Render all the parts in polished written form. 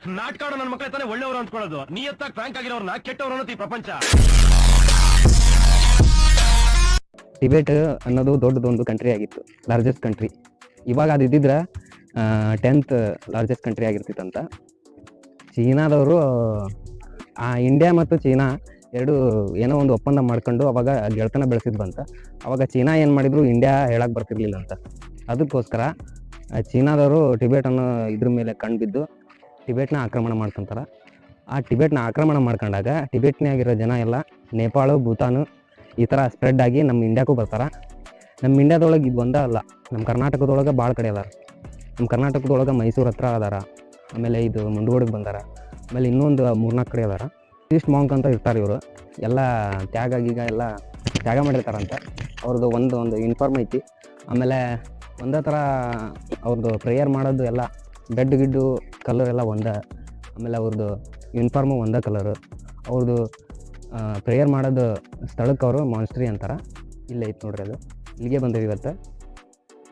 ನಾಟಕ ಆಡೋ ನನ್ನ ಮಕ್ಕಳ ತಾನೇ ಒಳ್ಳೆಯವರು ಅಂದ್ಕೊಳ್ಳೋದು. ನಿಯತ್ತಾಗಿ ಫ್ರಾಂಕ್ ಆಗಿರೋರ್ನ ಕೆಟ್ಟವರು ಅನ್ನೋದು ಈ ಪ್ರಪಂಚ. ಟಿಬೆಟ್ ಅನ್ನೋದು ದೊಡ್ಡದೊಂದು ಕಂಟ್ರಿ ಆಗಿತ್ತು, ಲಾರ್ಜೆಸ್ಟ್ ಕಂಟ್ರಿ. ಇವಾಗ ಅದು ಇದ್ದಿದ್ರೆ 10th ಲಾರ್ಜೆಸ್ಟ್ ಕಂಟ್ರಿ ಆಗಿರ್ತಿತ್ತಂತ. ಚೀನಾದವರು ಇಂಡಿಯಾ ಮತ್ತು ಚೀನಾ ಎರಡು ಏನೋ ಒಂದು ಒಪ್ಪಂದ ಮಾಡ್ಕೊಂಡು ಅವಾಗ ಗೆಳೆತನ ಬೆಳೆಸಿದ್ವಂತ. ಅವಾಗ ಚೀನಾ ಏನು ಮಾಡಿದ್ರು, ಇಂಡಿಯಾ ಹೇಳಕ್ಕೆ ಬರ್ತಿರ್ಲಿಲ್ಲ ಅಂತ. ಅದಕ್ಕೋಸ್ಕರ ಚೀನಾದವರು ಟಿಬೆಟ್ ಅನ್ನೋ ಇದ್ರ ಮೇಲೆ ಕಣ್ಬಿದ್ದು ಟಿಬೆಟ್ನ ಆಕ್ರಮಣ ಮಾಡ್ಕೊತಾರೆ. ಆ ಟಿಬೆಟ್ನ ಆಕ್ರಮಣ ಮಾಡ್ಕೊಂಡಾಗ ಟಿಬೆಟ್ನಾಗಿರೋ ಜನ ಎಲ್ಲ ನೇಪಾಳ, ಭೂತಾನ್ ಈ ಥರ ಸ್ಪ್ರೆಡ್ ಆಗಿ ನಮ್ಮ ಇಂಡ್ಯಾಕ್ಕೂ ಬರ್ತಾರೆ. ನಮ್ಮ ಇಂಡ್ಯಾದೊಳಗೆ ಇದು ಒಂದೇ ಅಲ್ಲ, ನಮ್ಮ ಕರ್ನಾಟಕದೊಳಗೆ ಭಾಳ ಕಡೆ ಅದಾರ. ನಮ್ಮ ಕರ್ನಾಟಕದೊಳಗೆ ಮೈಸೂರು ಹತ್ರ ಅದಾರ, ಆಮೇಲೆ ಇದು ಮುಂಡಗೋಡಿಗೆ ಬಂದಾರ, ಆಮೇಲೆ ಇನ್ನೊಂದು 3-4 ಕಡೆ ಅದಾರ. ಈಸ್ಟ್ ಮಾಂಕ್ ಅಂತ ಇರ್ತಾರೆ ಇವರು. ಎಲ್ಲ ತ್ಯಾಗ ಎಲ್ಲ ತ್ಯಾಗ ಮಾಡಿರ್ತಾರಂತ. ಅವ್ರದ್ದು ಒಂದು ಇನ್ಫಾರ್ಮ್ ಐತಿ. ಆಮೇಲೆ ಒಂದೇ ಥರ ಅವ್ರದ್ದು ಪ್ರೇಯರ್ ಮಾಡೋದು ಎಲ್ಲ ಬೆಡ್ ಗಿಡ್ಡು ಕಲರ್ ಎಲ್ಲ ಒಂದೇ. ಆಮೇಲೆ ಅವ್ರದ್ದು ಯೂನಿಫಾರ್ಮು ಒಂದೇ ಕಲರು. ಅವ್ರದ್ದು ಪ್ರೇಯರ್ ಮಾಡೋದು ಸ್ಥಳಕ್ಕೆ ಅವರು ಮಾನ್ಸ್ಟ್ರಿ ಅಂತಾರೆ. ಇಲ್ಲೇ ಐತೆ ನೋಡ್ರಿ, ಅದು ಇಲ್ಲಿಗೆ ಬಂದಿದೆ ಇವತ್ತು.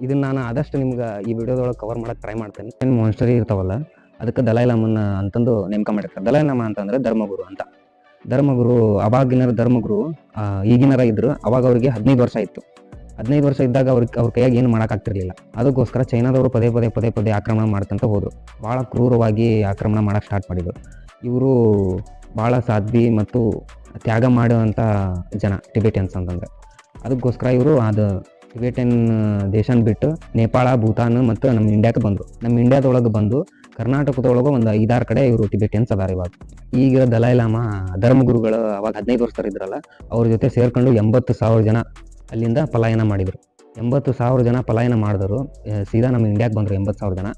ಇದನ್ನು ನಾನು ಆದಷ್ಟು ನಿಮ್ಗೆ ಈ ವಿಡಿಯೋದೊಳಗೆ ಕವರ್ ಮಾಡೋಕ್ಕೆ ಟ್ರೈ ಮಾಡ್ತೇನೆ. ಏನು ಮಾನ್ಸ್ಟ್ರಿ ಇರ್ತಾವಲ್ಲ, ಅದಕ್ಕೆ ದಲೈ ಲಾಮನ್ನ ಅಂತಂದು ನೇಮಕ ಮಾಡಿರ್ತಾರೆ. ದಲೈ ಲಾಮ ಅಂತಂದರೆ ಧರ್ಮಗುರು ಅಂತ. ಧರ್ಮಗುರು ಅವಾಗಿನ ಧರ್ಮಗುರು ಈಗಿನರ ಇದ್ದರು. ಅವಾಗ ಅವ್ರಿಗೆ 15 ವರ್ಷ ಇತ್ತು. 15 ವರ್ಷ ಇದ್ದಾಗ ಅವ್ರ ಕೈಯಾಗಿ ಏನು ಮಾಡೋಕ್ಕಾಗ್ತಿರ್ಲಿಲ್ಲ. ಅದಕ್ಕೋಸ್ಕರ ಚೈನಾದವರು ಪದೇ ಆಕ್ರಮಣ ಮಾಡ್ಕೊಂತ ಹೋದರು. ಭಾಳ ಕ್ರೂರವಾಗಿ ಆಕ್ರಮಣ ಮಾಡೋಕ್ಕೆ ಸ್ಟಾರ್ಟ್ ಮಾಡಿದರು. ಇವರು ಭಾಳ ಸಾಧ್ವಿ ಮತ್ತು ತ್ಯಾಗ ಮಾಡುವಂಥ ಜನ ಟಿಬೆಟಿಯನ್ಸ್ ಅಂತಂದರೆ. ಅದಕ್ಕೋಸ್ಕರ ಇವರು ಅದು ಟಿಬೆಟಿಯನ್ ದೇಶನ ಬಿಟ್ಟು ನೇಪಾಳ, ಭೂತಾನ್ ಮತ್ತು ನಮ್ಮ ಇಂಡ್ಯಾಕ್ಕೆ ಬಂದರು. ನಮ್ಮ ಇಂಡ್ಯಾದೊಳಗೆ ಬಂದು ಕರ್ನಾಟಕದೊಳಗೆ ಒಂದು 5-6 ಕಡೆ ಇವರು ಟಿಬೆಟಿಯನ್ಸ್ ಅದಾರ ಇವಾಗ. ಈಗ ದಲೈ ಲಾಮಾ ಧರ್ಮಗುರುಗಳು ಅವಾಗ 15 ವರ್ಷ ಇದ್ರಲ್ಲ, ಅವ್ರ ಜೊತೆ ಸೇರ್ಕೊಂಡು 80,000 ಜನ ಅಲ್ಲಿಂದ ಪಲಾಯನ ಮಾಡಿದರು. 80,000 ಜನ ಪಲಾಯನ ಮಾಡಿದ್ರು. ಸೀದಾ ನಮ್ಮ ಇಂಡ್ಯಾಕ್ಕೆ ಬಂದರು 80,000 ಜನ.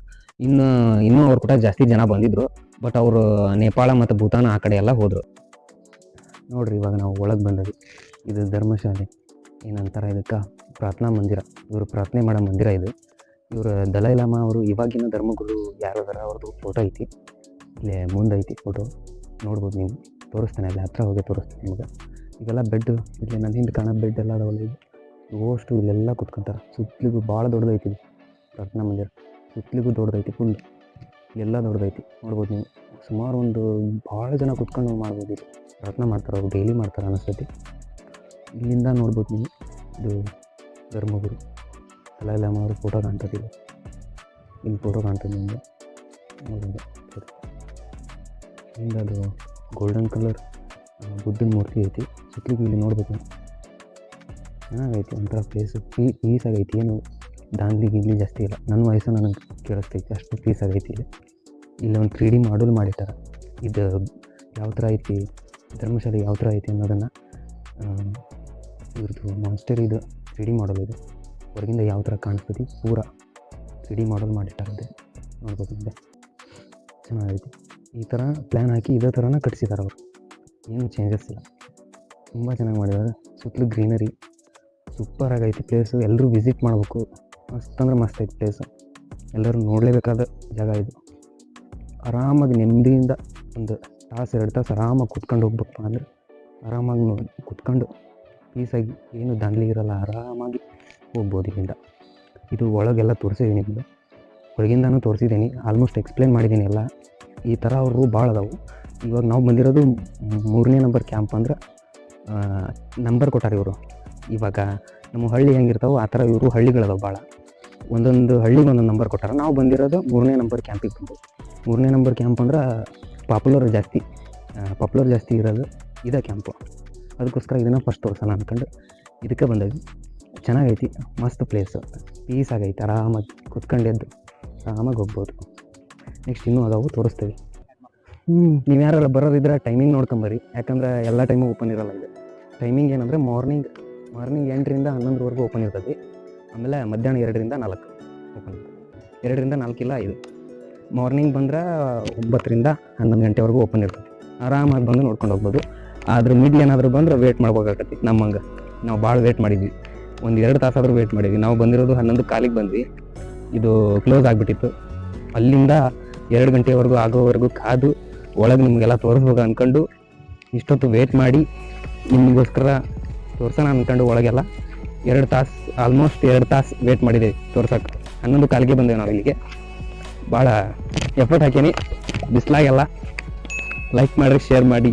ಇನ್ನೂ ಅವ್ರ ಕೂಡ ಜಾಸ್ತಿ ಜನ ಬಂದಿದ್ದರು. ಬಟ್ ಅವರು ನೇಪಾಳ ಮತ್ತು ಭೂತಾನ್ ಆ ಕಡೆ ಎಲ್ಲ ಹೋದರು. ನೋಡ್ರಿ, ಇವಾಗ ನಾವು ಒಳಗೆ ಬಂದವಿ. ಇದು ಧರ್ಮಶಾಲೆ ಏನಂತಾರೆ ಇದಕ್ಕೆ, ಪ್ರಾರ್ಥನಾ ಮಂದಿರ. ಇವರು ಪ್ರಾರ್ಥನೆ ಮಾಡೋ ಮಂದಿರ ಇದು. ಇವರು ದಲೈ ಲಾಮಾ ಅವರು ಇವಾಗಿನ ಧರ್ಮಗುರು ಯಾರದಾರ ಅವ್ರದ್ದು ಫೋಟೋ ಐತಿ. ಇಲ್ಲೇ ಮುಂದೆ ಐತಿ ಫೋಟೋ, ನೋಡ್ಬೋದು ನೀವು. ತೋರಿಸ್ತಾನೆ, ಅಲ್ಲಿ ಹತ್ರ ಹೋಗಿ ತೋರಿಸ್ತೀನಿ ನಿಮ್ಗೆ. ಈಗೆಲ್ಲ ಬೆಡ್, ಇಲ್ಲಿ ನನ್ನ ಹಿಂದೆ ಕಾಣೋ ಬೆಡ್ ಎಲ್ಲ ಅದಾವಲ್ಲ, ಇದು ಅಷ್ಟು ಇಲ್ಲೆಲ್ಲ ಕುತ್ಕೊಂತಾರೆ. ಸುತ್ತಲಿಗೂ ಭಾಳ ದೊಡ್ಡದೈತಿ ಇದು ಪ್ರಾರ್ಥನಾ ಮಂದಿರ. ಸುತ್ತಲಿಗೂ ದೊಡ್ಡದೈತಿ, ಫುಲ್ ಎಲ್ಲ ದೊಡ್ಡದೈತಿ. ನೋಡ್ಬೋದು ನೀವು. ಸುಮಾರು ಒಂದು ಭಾಳ ಜನ ಕುತ್ಕೊಂಡು ಮಾಡ್ಬೋದು. ಇದು ಪ್ರಾರ್ಥನೆ ಮಾಡ್ತಾರೆ, ಅವ್ರು ಡೈಲಿ ಮಾಡ್ತಾರೆ ಅನಿಸ್ತೈತಿ. ಇಲ್ಲಿಂದ ನೋಡ್ಬೋದು ನೀವು. ಇದು ಧರ್ಮಗುರು ದಲೈ ಲಾಮಾ ಅವರು ಫೋಟೋ ಕಾಣ್ತದೆ. ಇಲ್ಲಿ ಫೋಟೋ ಕಾಣ್ತದೆ ನಿಮಗೆ, ನೋಡ್ಬೋದು. ಹಿಂದೆ ಅದು ಗೋಲ್ಡನ್ ಕಲರ್ ಬುದ್ಧನ ಮೂರ್ತಿ ಐತಿ. ಸುತ್ತಲಿಗೂ ಇಲ್ಲಿ ನೋಡ್ಬೇಕು, ಚೆನ್ನಾಗೈತಿ. ಒಂಥರ ಪ್ಲೇಸು ಪೀಸ್ ಆಗೈತಿ. ಏನು ದಾಂಗ್ಲಿ ಗಿಂಗ್ಲಿ ಜಾಸ್ತಿ ಇಲ್ಲ. ನನ್ನ ವಯಸ್ಸು ನನಗೆ ಕೇಳಿಸ್ತೈತಿ, ಅಷ್ಟು ಪೀಸ್ ಆಗೈತಿ ಇಲ್ಲಿ. ಇಲ್ಲಿ ಒಂದು 3D ಮಾಡಲ್ ಮಾಡಿಟ್ಟಾರೆ. ಇದು ಯಾವ ಥರ ಐತಿ, ಧರ್ಮಶಾಲೆ ಯಾವ ಥರ ಐತಿ ಅನ್ನೋದನ್ನು ಇವ್ರದ್ದು ಮಾನ್ಸ್ಟರಿ ಇದು 3D ಮಾಡಲ್. ಇದು ಹೊರಗಿಂದ ಯಾವ ಥರ ಕಾಣಿಸ್ತೈತಿ ಪೂರ 3D ಮಾಡಲ್ ಮಾಡಿಟ್ಟಾರದೆ, ನೋಡ್ಬೋದು. ಇದೆ ಚೆನ್ನಾಗೈತಿ. ಈ ಥರ ಪ್ಲ್ಯಾನ್ ಹಾಕಿ ಇದೇ ಥರನ ಕಟ್ಸಿದ್ದಾರೆ ಅವರು. ಏನು ಚೇಂಜಸ್ ಇಲ್ಲ, ತುಂಬ ಚೆನ್ನಾಗಿ ಮಾಡಿದ್ದಾರೆ. ಸುತ್ತಲೂ ಗ್ರೀನರಿ, ಸೂಪರ್ ಆಗೈತಿ ಪ್ಲೇಸು. ಎಲ್ಲರೂ ವಿಸಿಟ್ ಮಾಡಬೇಕು. ಮಸ್ತ್ ಅಂದ್ರೆ ಮಸ್ತ್ ಐತಿ ಪ್ಲೇಸು. ಎಲ್ಲರೂ ನೋಡಲೇಬೇಕಾದ ಜಾಗ ಇದು. ಆರಾಮಾಗಿ ನೆಮ್ಮದಿಯಿಂದ ಒಂದು 1-2 ತಾಸು ಆರಾಮಾಗಿ ಕುತ್ಕೊಂಡು ಹೋಗ್ಬೇಕಪ್ಪ ಅಂದರೆ ಆರಾಮಾಗಿ ಕುತ್ಕೊಂಡು ಪೀಸಾಗಿ, ಏನು ದಾಂಗ್ಲಿ ಇರಲ್ಲ, ಆರಾಮಾಗಿ ಹೋಗ್ಬೋದು ಇಲ್ಲಿಂದ. ಇದು ಒಳಗೆಲ್ಲ ತೋರಿಸಿದ್ದೀನಿ ನಿಮ್ಮದು, ಹೊರಗಿಂದನೂ ತೋರಿಸಿದ್ದೀನಿ, ಆಲ್ಮೋಸ್ಟ್ ಎಕ್ಸ್ಪ್ಲೇನ್ ಮಾಡಿದ್ದೀನಿ ಎಲ್ಲ. ಈ ಥರ ಅವರು ಭಾಳ ಅದಾವು. ಇವಾಗ ನಾವು ಬಂದಿರೋದು 3ನೇ ನಂಬರ್ ಕ್ಯಾಂಪ್. ಅಂದ್ರೆ ನಂಬರ್ ಕೊಟ್ಟಾರೆ ಇವರು. ಇವಾಗ ನಮ್ಮ ಹಳ್ಳಿ ಹೆಂಗಿರ್ತಾವೆ ಆ ಥರ ಇವರು ಹಳ್ಳಿಗಳದಾವೆ ಭಾಳ. ಒಂದೊಂದು ಹಳ್ಳಿಗೆ ಒಂದೊಂದು ನಂಬರ್ ಕೊಟ್ಟಾರೆ. ನಾವು ಬಂದಿರೋದು 3ನೇ ನಂಬರ್ ಕ್ಯಾಂಪಿಗೆ ಬಂದು. 3ನೇ ನಂಬರ್ ಕ್ಯಾಂಪ್ ಅಂದ್ರೆ ಪಾಪ್ಯುಲರ್ ಜಾಸ್ತಿ ಇರೋದು ಇದೇ ಕ್ಯಾಂಪು. ಅದಕ್ಕೋಸ್ಕರ ಇದನ್ನು ಫಸ್ಟ್ ತೋರಿಸೋಣ ಅಂದ್ಕೊಂಡು ಇದಕ್ಕೆ ಬಂದವಿ. ಚೆನ್ನಾಗೈತಿ, ಮಸ್ತ್ ಪ್ಲೇಸು, ಪೀಸ್ ಆಗೈತಿ. ಆರಾಮಾಗಿ ಕುತ್ಕೊಂಡೆದ್ದು ಆರಾಮಾಗಿ ಹೋಗ್ಬೋದು. ನೆಕ್ಸ್ಟ್ ಇನ್ನೂ ಅದಾವು, ತೋರಿಸ್ತೀವಿ. ನೀವು ಯಾರೆಲ್ಲ ಬರೋದಿದ್ರೆ ಟೈಮಿಂಗ್ ನೋಡ್ಕೊಂಬರಿ, ಯಾಕಂದರೆ ಎಲ್ಲ ಟೈಮು ಓಪನ್ ಇರೋಲ್ಲ. ಇದು ಟೈಮಿಂಗ್ ಏನಂದರೆ ಮಾರ್ನಿಂಗ್ 8ರಿಂದ 11ವರೆಗೂ ಓಪನ್ ಇರ್ತದೆ. ಆಮೇಲೆ ಮಧ್ಯಾಹ್ನ 2ರಿಂದ 4 ಓಪನ್ ಇರ್ತದೆ. 2ರಿಂದ 4 ಇಲ್ಲ 5. ಮಾರ್ನಿಂಗ್ ಬಂದ್ರೆ 9ರಿಂದ 11 ಗಂಟೆವರೆಗೂ ಓಪನ್ ಇರ್ತದೆ. ಆರಾಮಾಗಿ ಬಂದು ನೋಡ್ಕೊಂಡು ಹೋಗ್ಬೋದು. ಆದ್ರೆ ಮಿಡ್ ಏನಾದರೂ ಬಂದ್ರೆ ವೇಟ್ ಮಾಡ್ಬೇಕಾಗತ್ತೆ. ನಮ್ಮಂಗೆ ನಾವು ಭಾಳ ವೇಟ್ ಮಾಡಿದ್ವಿ, 1-2 ತಾಸಾದರೂ ವೇಟ್ ಮಾಡಿದ್ವಿ. ನಾವು ಬಂದಿರೋದು 11 ಬಂದ್ವಿ. ಇದು ಕ್ಲೋಸ್ ಆಗಿಬಿಟ್ಟಿತ್ತು. ಅಲ್ಲಿಂದ 2 ಗಂಟೆವರೆಗೂ ಆಗೋವರೆಗೂ ಕಾದು ಒಳಗೆ ನಿಮಗೆಲ್ಲ ತೋರಿಸ್ಬೇಕು ಅಂದ್ಕೊಂಡು ಇಷ್ಟೊತ್ತು ವೇಟ್ ಮಾಡಿ ನಿಮಗೋಸ್ಕರ ತೋರ್ಸೋಣ ಅಂದ್ಕೊಂಡು ಒಳಗೆಲ್ಲ 2 ತಾಸು, ಆಲ್ಮೋಸ್ಟ್ 2 ತಾಸು ವೇಟ್ ಮಾಡಿದ್ದೇವೆ ತೋರ್ಸೋಕ್ಕೆ. 11 ಕಾಲಿಗೆ ಬಂದೇವೆ ನಾವು ಇಲ್ಲಿಗೆ. ಭಾಳ ಎಫರ್ಟ್ ಹಾಕೀನಿ ಬಿಸ್ಲಾಗೆಲ್ಲ ಲೈಕ್ ಮಾಡಿರಿ ಶೇರ್ ಮಾಡಿ